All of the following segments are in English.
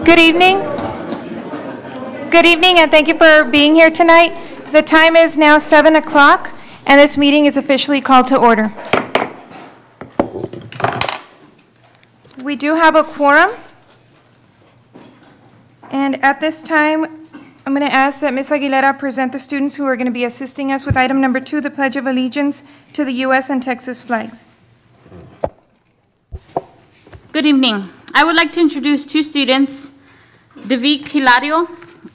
Good evening. Good evening, and thank you for being here tonight. The time is now 7 o'clock, and this meeting is officially called to order. We do have a quorum, and at this time, I'm going to ask that Ms. Aguilera present the students who are going to be assisting us with item number 2, the Pledge of Allegiance to the U.S. and Texas flags. Good evening. I would like to introduce two students, David Hilario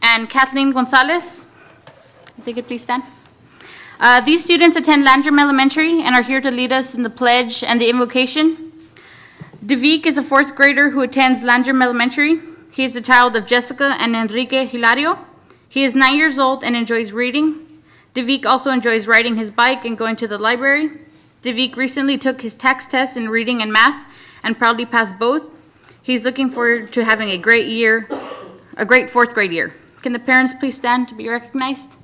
and Kathleen Gonzalez. If they could please stand. These students attend Landrum Elementary and are here to lead us in the pledge and the invocation. David is a 4th grader who attends Landrum Elementary. He is the child of Jessica and Enrique Hilario. He is 9 years old and enjoys reading. David also enjoys riding his bike and going to the library. David recently took his tax test in reading and math and proudly passed both. He's looking forward to having a great year, a great 4th grade year. Can the parents please stand to be recognized?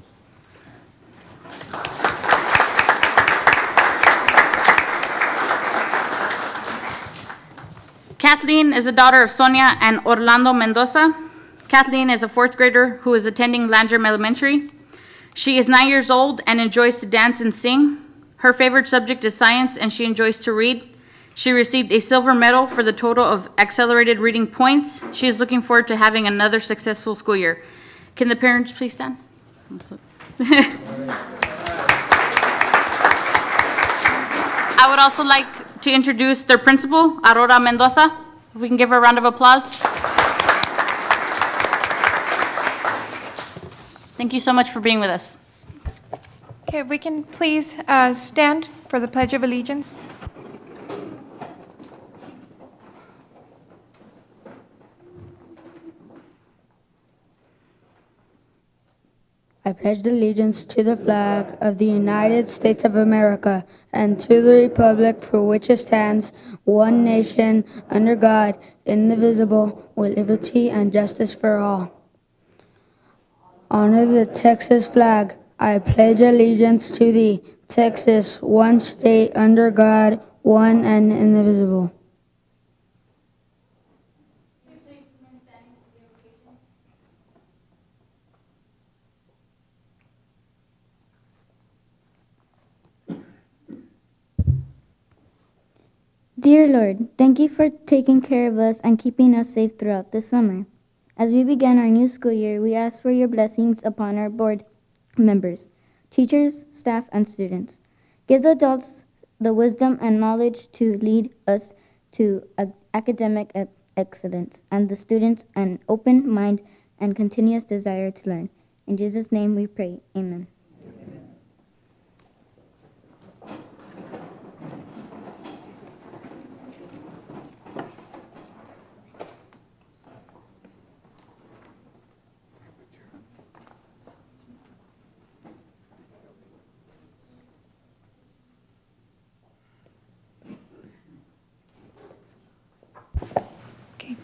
Kathleen is the daughter of Sonia and Orlando Mendoza. Kathleen is a 4th grader who is attending Landrum Elementary. She is 9 years old and enjoys to dance and sing. Her favorite subject is science, and she enjoys to read. She received a silver medal for the total of accelerated reading points. She is looking forward to having another successful school year. Can the parents please stand? I would also like to introduce their principal, Aurora Mendoza. If we can give her a round of applause. Thank you so much for being with us. Okay, if we can please stand for the Pledge of Allegiance. I pledge allegiance to the flag of the United States of America and to the republic for which it stands, one nation, under God, indivisible, with liberty and justice for all. Honor the Texas flag. I pledge allegiance to thee, Texas, one state, under God, one and indivisible. Dear Lord, thank you for taking care of us and keeping us safe throughout this summer. As we begin our new school year, we ask for your blessings upon our board members, teachers, staff, and students. Give the adults the wisdom and knowledge to lead us to academic excellence, and the students an open mind and continuous desire to learn. In Jesus' name we pray, amen.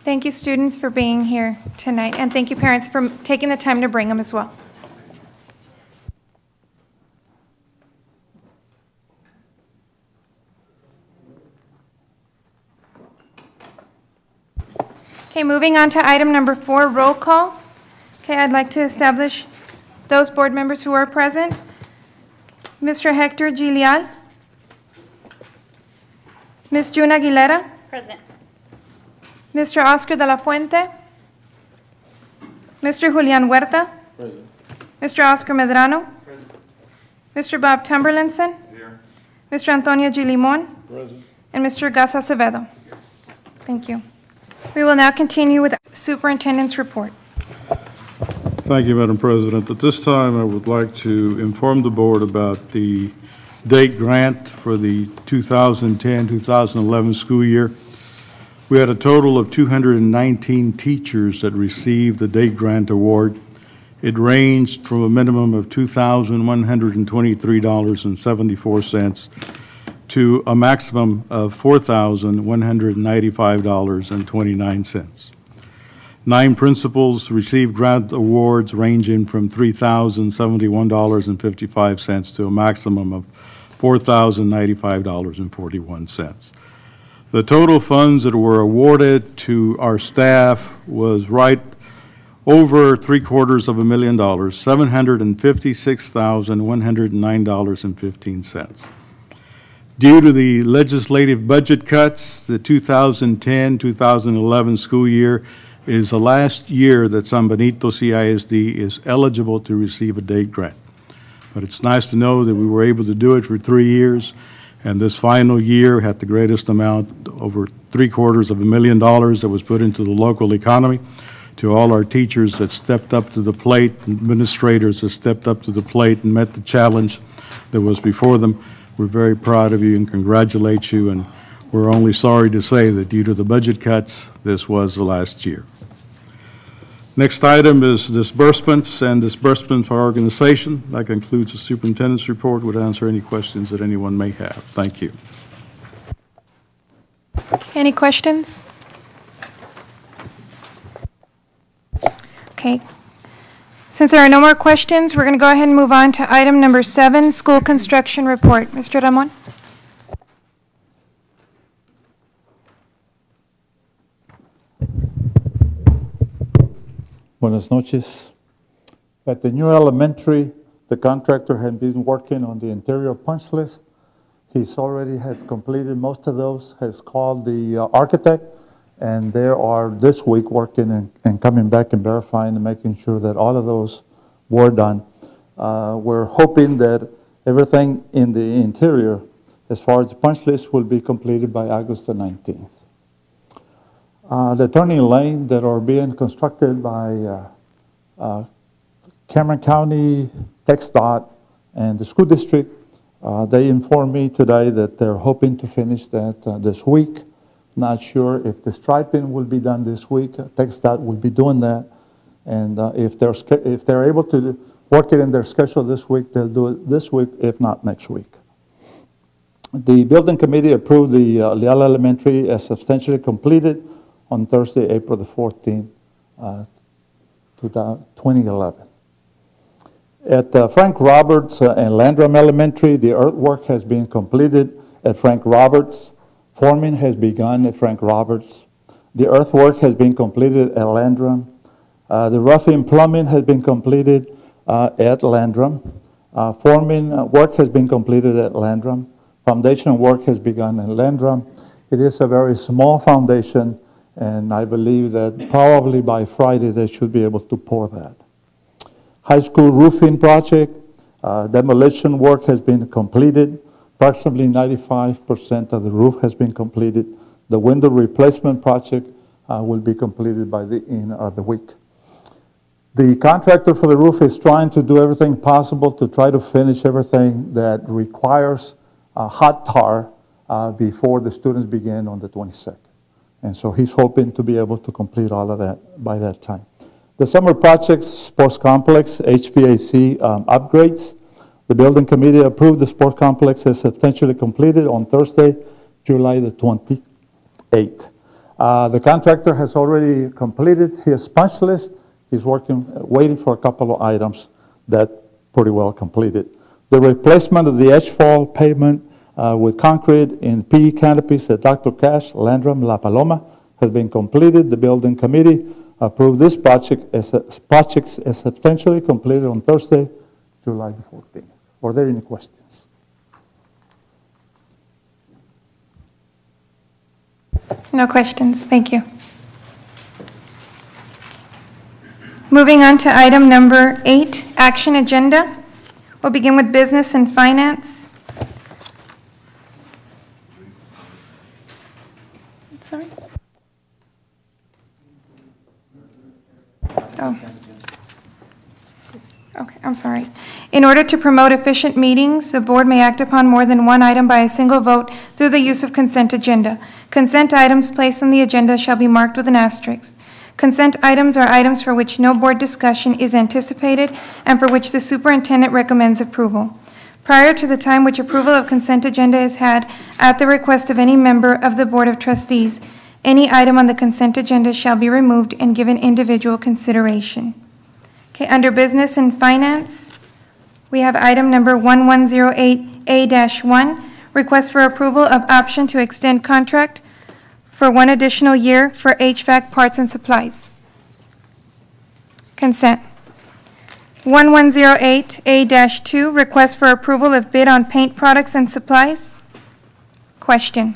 Thank you, students, for being here tonight, and thank you, parents, for taking the time to bring them as well. Okay, moving on to item number 4, roll call. Okay, I'd like to establish those board members who are present. Mr. Hector Gilial. Ms. June Aguilera. Present. Mr. Oscar de la Fuente. Mr. Julian Huerta. Present. Mr. Oscar Medrano. Present. Mr. Bob Tumberlinson. Here. Mr. Antonio G. Limon. Present. And Mr. Gus Acevedo. Thank you. We will now continue with the superintendent's report. Thank you, Madam President. At this time, I would like to inform the board about the DATE grant for the 2010-2011 school year. We had a total of 219 teachers that received the DATE grant award. It ranged from a minimum of $2,123.74 to a maximum of $4,195.29. 9 principals received grant awards ranging from $3,071.55 to a maximum of $4,095.41. The total funds that were awarded to our staff was right over $756,109.15. Due to the legislative budget cuts, the 2010-2011 school year is the last year that San Benito CISD is eligible to receive a DATE grant. But it's nice to know that we were able to do it for 3 years, and this final year had the greatest amount, over $750,000 that was put into the local economy. To all our teachers that stepped up to the plate, administrators that stepped up to the plate and met the challenge that was before them, we're very proud of you and congratulate you, and we're only sorry to say that due to the budget cuts, this was the last year. Next item is disbursements and disbursements for organization. That concludes the superintendent's report. Would answer any questions that anyone may have. Thank you. Any questions? Okay. Since there are no more questions, we're going to go ahead and move on to item number 7, school construction report. Mr. Ramon? Buenas noches. At the new elementary, the contractor had been working on the interior punch list. He's already had completed most of those, has called the architect, and they are this week working and coming back and verifying and making sure that all of those were done. We're hoping that everything in the interior, as far as the punch list, will be completed by August the 19th. The turning lane that are being constructed by Cameron County, TxDOT, and the school district, they informed me today that they're hoping to finish that this week. Not sure if the striping will be done this week. TxDOT will be doing that, and if they're able to work it in their schedule this week, they'll do it this week, if not next week. The building committee approved the Leal Elementary as substantially completed on Thursday, April the 14th, 2011. At Frank Roberts and Landrum Elementary, the earthwork has been completed at Frank Roberts. Forming has begun at Frank Roberts. The earthwork has been completed at Landrum. The roughing plumbing has been completed at Landrum. Forming work has been completed at Landrum. Foundation work has begun at Landrum. It is a very small foundation, and I believe that probably by Friday they should be able to pour that. High school roofing project, demolition work has been completed. Approximately 95% of the roof has been completed. The window replacement project will be completed by the end of the week. The contractor for the roof is trying to do everything possible to try to finish everything that requires hot tar before the students begin on the 22nd. And so he's hoping to be able to complete all of that by that time. The summer projects, sports complex, HVAC upgrades. The building committee approved the sports complex as substantially completed on Thursday, July the 28th. The contractor has already completed his punch list. He's waiting for a couple of items that pretty well completed. The replacement of the asphalt pavement with concrete in PE canopies at Dr. Cash, Landrum, La Paloma has been completed. The building committee approved this project as substantially completed on Thursday, July the 14th. Are there any questions? No questions. Thank you. Moving on to item number 8, action agenda. We'll begin with business and finance. Sorry. Oh. Okay, I'm sorry. In order to promote efficient meetings, the board may act upon more than one item by a single vote through the use of consent agenda. Consent items placed on the agenda shall be marked with an asterisk. Consent items are items for which no board discussion is anticipated and for which the superintendent recommends approval. Prior to the time which approval of consent agenda is had at the request of any member of the Board of Trustees, any item on the consent agenda shall be removed and given individual consideration. Okay, under business and finance, we have item number 1108A-1, request for approval of option to extend contract for 1 additional year for HVAC parts and supplies. Consent. 1108A-2, request for approval of bid on paint products and supplies. Question.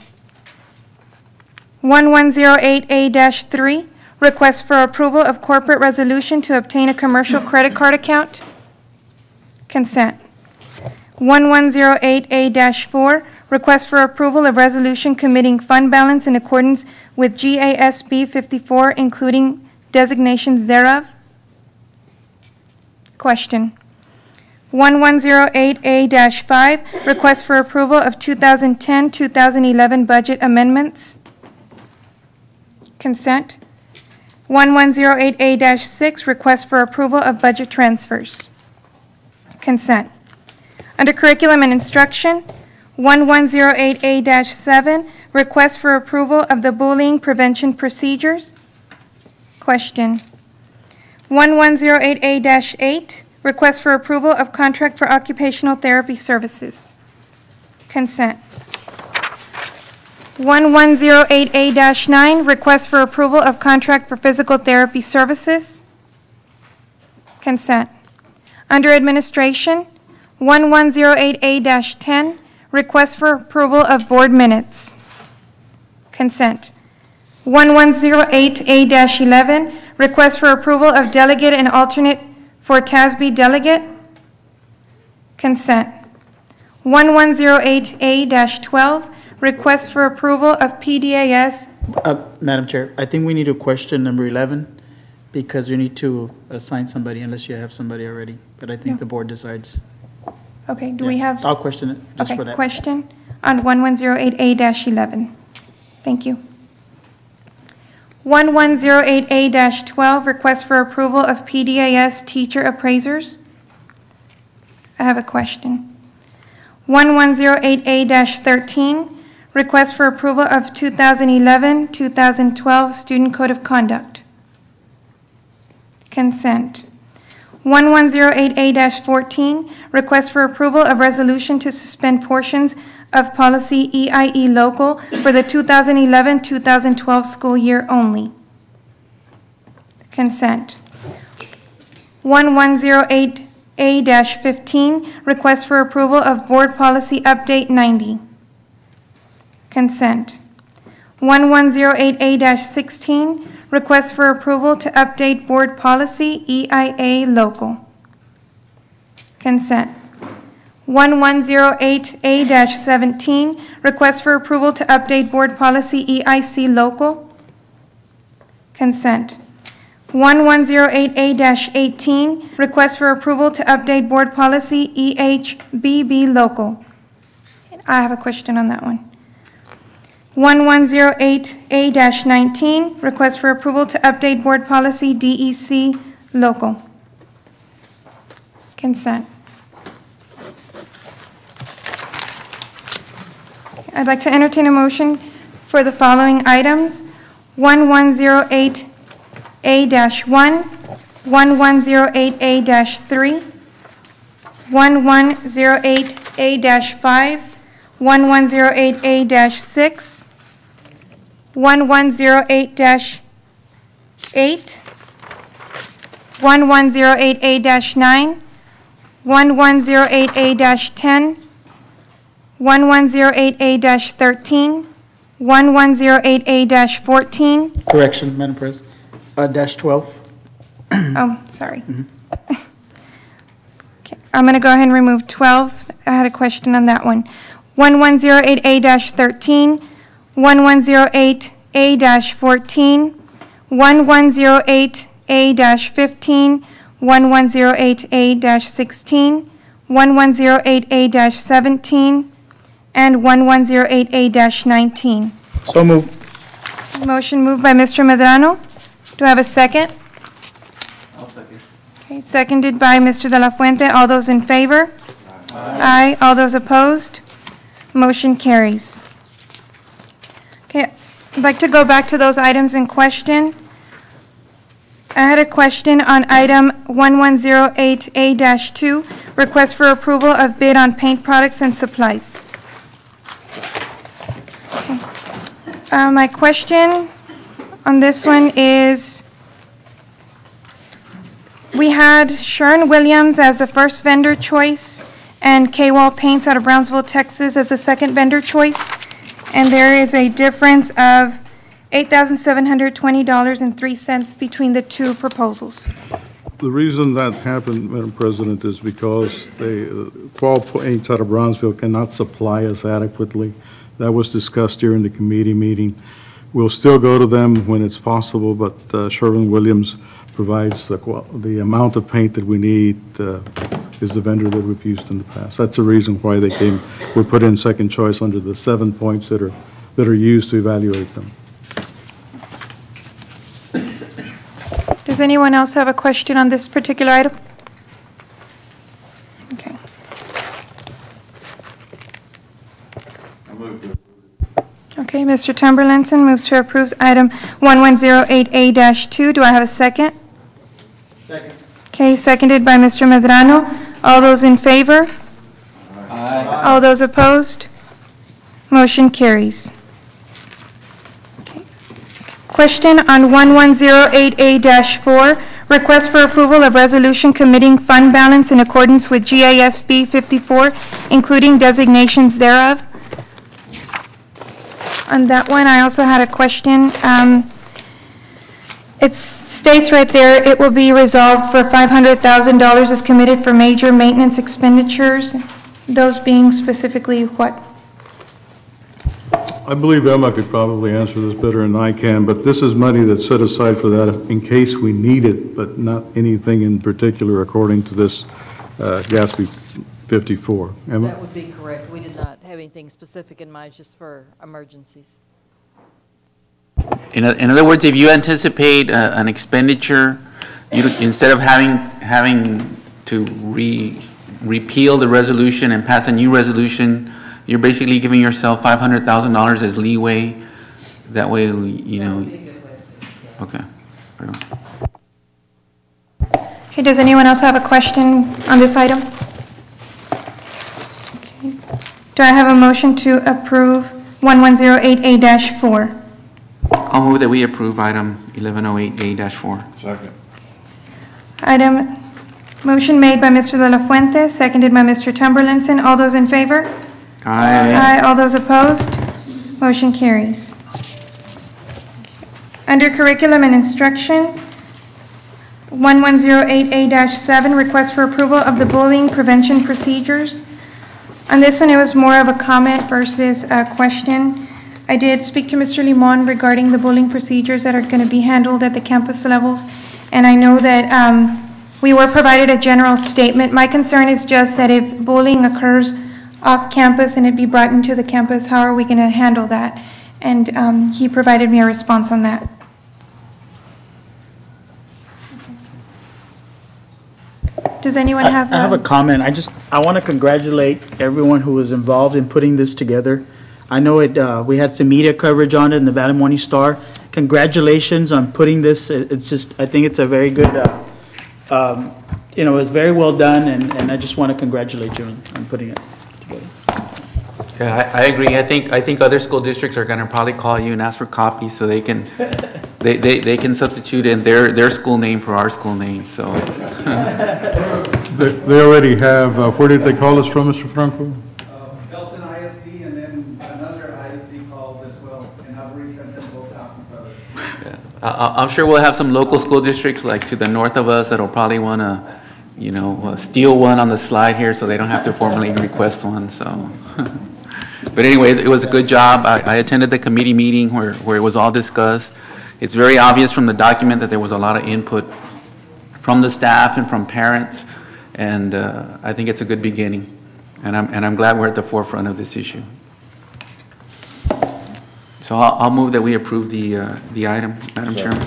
1108A-3, request for approval of corporate resolution to obtain a commercial credit card account. Consent. 1108A-4, request for approval of resolution committing fund balance in accordance with GASB 54, including designations thereof. Question. 1108A-5, request for approval of 2010-2011 budget amendments. Consent. 1108A-6, request for approval of budget transfers. Consent. Under Curriculum and Instruction, 1108A-7, request for approval of the bullying prevention procedures. Question. 1108A-8, request for approval of contract for occupational therapy services. Consent. 1108A-9, request for approval of contract for physical therapy services. Consent. Under Administration, 1108A-10, request for approval of board minutes. Consent. 1108A-11, request for approval of delegate and alternate for TASB delegate. Consent. 1108A-12, request for approval of PDAS. Madam Chair, I think we need to question number 11 because you need to assign somebody unless you have somebody already. But I think the board decides. Okay, do we have? I'll question it just for that. Question on 1108A-11. Thank you. 1108A-12, request for approval of PDAS teacher appraisers. I have a question. 1108A-13, request for approval of 2011-2012 Student Code of Conduct. Consent. 1108A-14, request for approval of resolution to suspend portions of policy EIE local for the 2011-2012 school year only. Consent. 1108A-15, request for approval of board policy update 90. Consent. 1108A-16, request for approval to update board policy EIA local. Consent. 1108A-17, request for approval to update board policy EIC local. Consent. 1108A-18, request for approval to update board policy EHBB local. I have a question on that one. 1108A-19, request for approval to update board policy DEC local. Consent. I'd like to entertain a motion for the following items: 1108A-1, 1108A-3, 1108A-5, 1108A-6, 1108-8, 1108A-9, 1108A-10, 1108A-13, 1108A-14. Correction, Madam President. -12. Oh, sorry. Okay, I'm going to go ahead and remove 12. I had a question on that one. 1108A-13, 1108A-14, 1108A-15, 1108A-16, 1108A-17, and 1108A-19. So moved. Motion moved by Mr. Medrano. Do I have a second? I'll second. Okay, seconded by Mr. De La Fuente. All those in favor? Aye. All those opposed? Motion carries. Okay, I'd like to go back to those items in question. I had a question on item 1108A-2, request for approval of bid on paint products and supplies. Okay. My question on this one is, we had Sherwin-Williams as the first vendor choice and K-Wall Paints out of Brownsville, Texas as the second vendor choice. And there is a difference of $8,720.03 between the two proposals. The reason that happened, Madam President, is because Qual Paints out of Brownsville cannot supply us adequately. That was discussed during the committee meeting. We'll still go to them when it's possible, but Sherwin-Williams provides the amount of paint that we need, is the vendor that we've used in the past. That's the reason why they were put in second choice under the 7 points that are used to evaluate them. Does anyone else have a question on this particular item? Okay. Okay, Mr. Tumberlinson moves to approve item 1108A-2. Do I have a second? Second. Okay, seconded by Mr. Medrano. All those in favor? Aye. All those opposed? Motion carries. Question on 1108A-4, request for approval of resolution committing fund balance in accordance with GISB 54, including designations thereof. On that one, I also had a question. It states right there, it will be resolved for $500,000 is committed for major maintenance expenditures, those being specifically what? I believe Emma could probably answer this better than I can, but this is money that's set aside for that in case we need it, but not anything in particular according to this GASB 54. Emma? That would be correct. We did not have anything specific in mind, just for emergencies. In other words, if you anticipate an expenditure, instead of having to repeal the resolution and pass a new resolution, you're basically giving yourself $500,000 as leeway. That way, you know. Okay. Okay, does anyone else have a question on this item? Okay. Do I have a motion to approve 1108A-4? I'll move that we approve item 1108A-4. Second. Motion made by Mr. De La Fuente, seconded by Mr. Tumberlinson. All those in favor? Aye. Aye. All those opposed? Motion carries. Under Curriculum and Instruction, 1108A-7, request for approval of the bullying prevention procedures. On this one, it was more of a comment versus a question. I did speak to Mr. Limon regarding the bullying procedures that are going to be handled at the campus levels, and I know that we were provided a general statement. My concern is just that if bullying occurs off campus and it be brought into the campus, how are we going to handle that? And he provided me a response on that. Does anyone have? I have a comment. I want to congratulate everyone who was involved in putting this together. I know we had some media coverage on it in the Valley Morning Star. Congratulations on putting this. It's just, I think it's a very good, it was very well done, and I just want to congratulate you on putting it together. Yeah, I agree. I think other school districts are going to probably call you and ask for copies so they can they can substitute in their school name for our school name. So they already have. Where did they call us from, Mr. Franco? Belton ISD, and then another ISD called as well, and I've resent them both copies of it. yeah. I'm sure we'll have some local school districts like to the north of us that'll probably want to, steal one on the slide here so they don't have to formally request one. So. But anyway, it was a good job. I attended the committee meeting where it was all discussed. It's very obvious from the document that there was a lot of input from the staff and from parents, and I think it's a good beginning. And I'm glad we're at the forefront of this issue. So I'll move that we approve the item, Madam Chairman.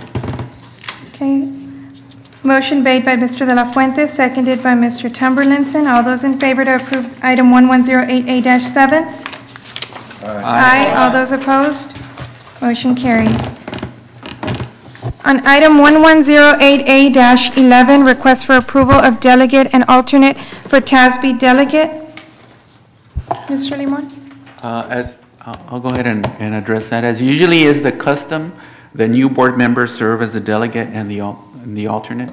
Okay. Motion made by Mr. De La Fuente, seconded by Mr. Tumberlinson. All those in favor to approve item 1108A-7? Aye. All those opposed? Motion carries. On item 1108A-11, request for approval of delegate and alternate for TASB delegate. Mr. Limon? I'll go ahead and address that. As usually is the custom, the new board members serve as the delegate and the alternate.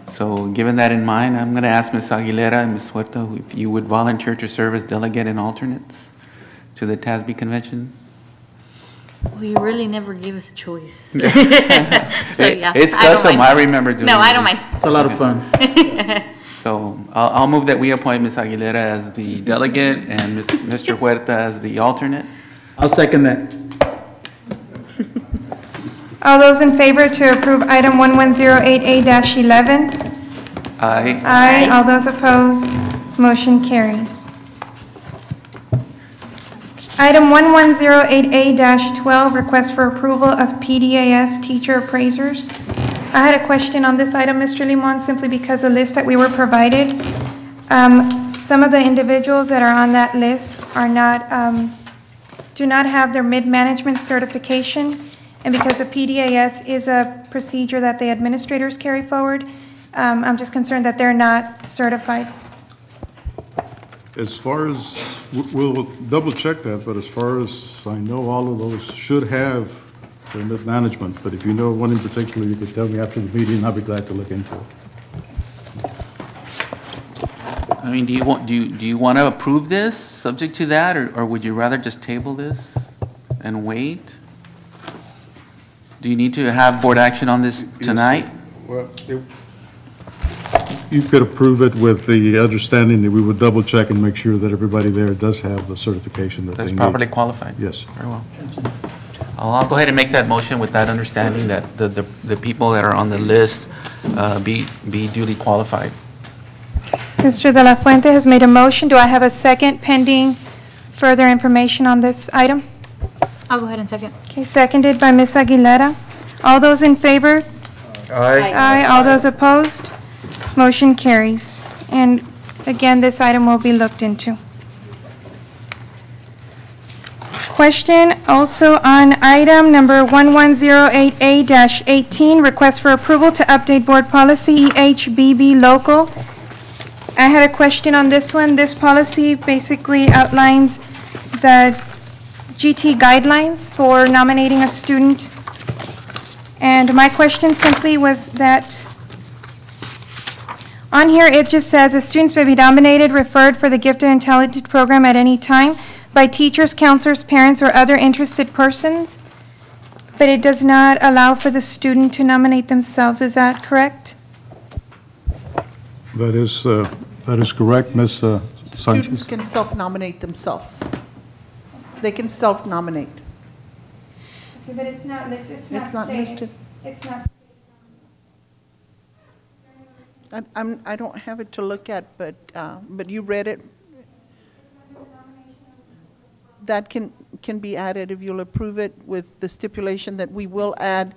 So given that in mind, I'm going to ask Ms. Aguilera and Ms. Huerta if you would volunteer to serve as delegate and alternates to the TASB convention. Well, you really never gave us a choice. So, yeah. It's custom. I remember doing it. No, I don't mind. It's a lot of fun. So I'll move that we appoint Ms. Aguilera as the delegate and Mr. Huerta as the alternate. I'll second that. All those in favor to approve item 1108A-11? Aye. Aye. All those opposed? Motion carries. Item 1108A-12, request for approval of PDAS teacher appraisers. I had a question on this item, Mr. Limon, simply because the list that we were provided, some of the individuals that are on that list are not, do not have their mid-management certification, and because the PDAS is a procedure that the administrators carry forward, I'm just concerned that they're not certified. As far as, we'll double check that, but as far as I know, all of those should have their mid-management. But if you know one in particular, you could tell me after the meeting, I'll be glad to look into it. I mean, do you want to approve this subject to that, or would you rather just table this and wait? Do you need to have board action on this tonight? Well, you could approve it with the understanding that we would double check and make sure that everybody there does have the certification that they need. That's properly qualified? Yes. Very well. I'll go ahead and make that motion with that understanding that the people that are on the list be duly qualified. Mr. De La Fuente has made a motion. Do I have a second pending further information on this item? I'll go ahead and second. Okay, seconded by Ms. Aguilera. All those in favor? Aye. Aye. All those opposed? Motion carries. And again, this item will be looked into. Question also on item number 1108A-18, request for approval to update board policy EHBB local. I had a question on this one. This policy basically outlines the GT guidelines for nominating a student. And my question simply was that on here it just says the students may be nominated, referred for the gifted and talented program at any time by teachers, counselors, parents, or other interested persons, but it does not allow for the student to nominate themselves. Is that correct? That is correct, Ms. Students Sanchez. can self-nominate themselves. They can self-nominate. Okay, but it's not listed. It's not listed. It's not. I don't have it to look at, but you read it. That can be added if you'll approve it with the stipulation that we will add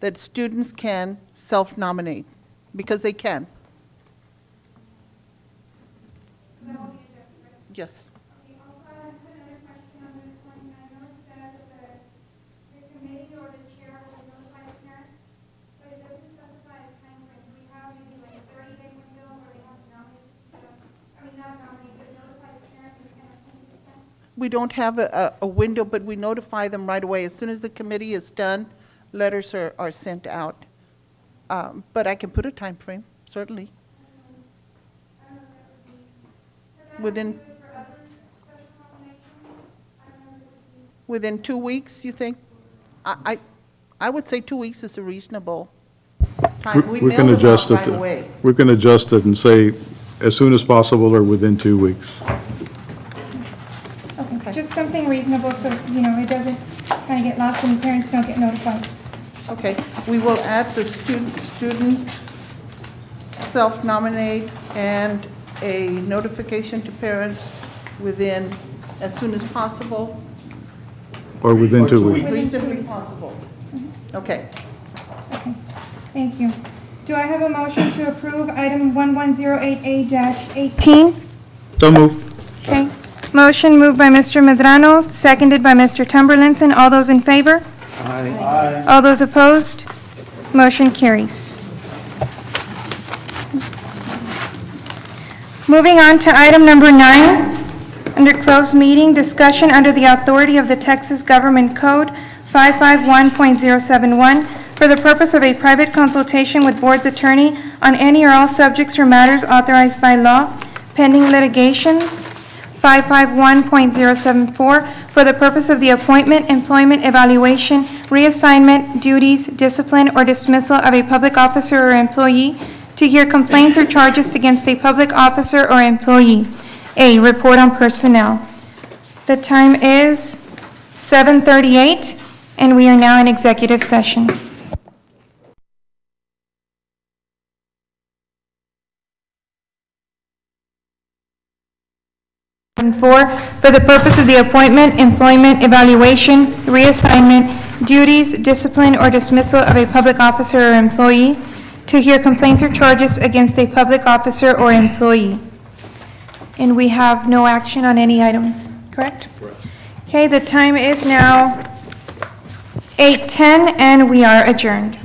that students can self-nominate, because they can. Yes. We don't have a window, but we notify them right away. As soon as the committee is done, letters are sent out. But I can put a time frame, certainly. Within 2 weeks, you think? I would say 2 weeks is a reasonable time. We can adjust it. We can adjust it and say as soon as possible or within 2 weeks. Okay, just something reasonable so, it doesn't kind of get lost and parents don't get notified. Okay, we will add the student self-nominate and a notification to parents within, as soon as possible. Or within 2 weeks. Reasonably possible. Okay. Okay, thank you. Do I have a motion to approve item 1108A-18? So moved. Okay. Motion moved by Mr. Medrano, seconded by Mr. Tumberlinson. All those in favor? Aye. Aye. All those opposed? Motion carries. Moving on to item number 9. Under closed meeting, discussion under the authority of the Texas Government Code 551.071 for the purpose of a private consultation with board's attorney on any or all subjects or matters authorized by law, pending litigations. 551.074 for the purpose of the appointment, employment, evaluation, reassignment, duties, discipline, or dismissal of a public officer or employee, to hear complaints or charges against a public officer or employee. A, report on personnel. The time is 7:38, and we are now in executive session. For the purpose of the appointment, employment, evaluation, reassignment, duties, discipline, or dismissal of a public officer or employee, to hear complaints or charges against a public officer or employee. And we have no action on any items, correct? Correct. Okay, the time is now 8:10, and we are adjourned.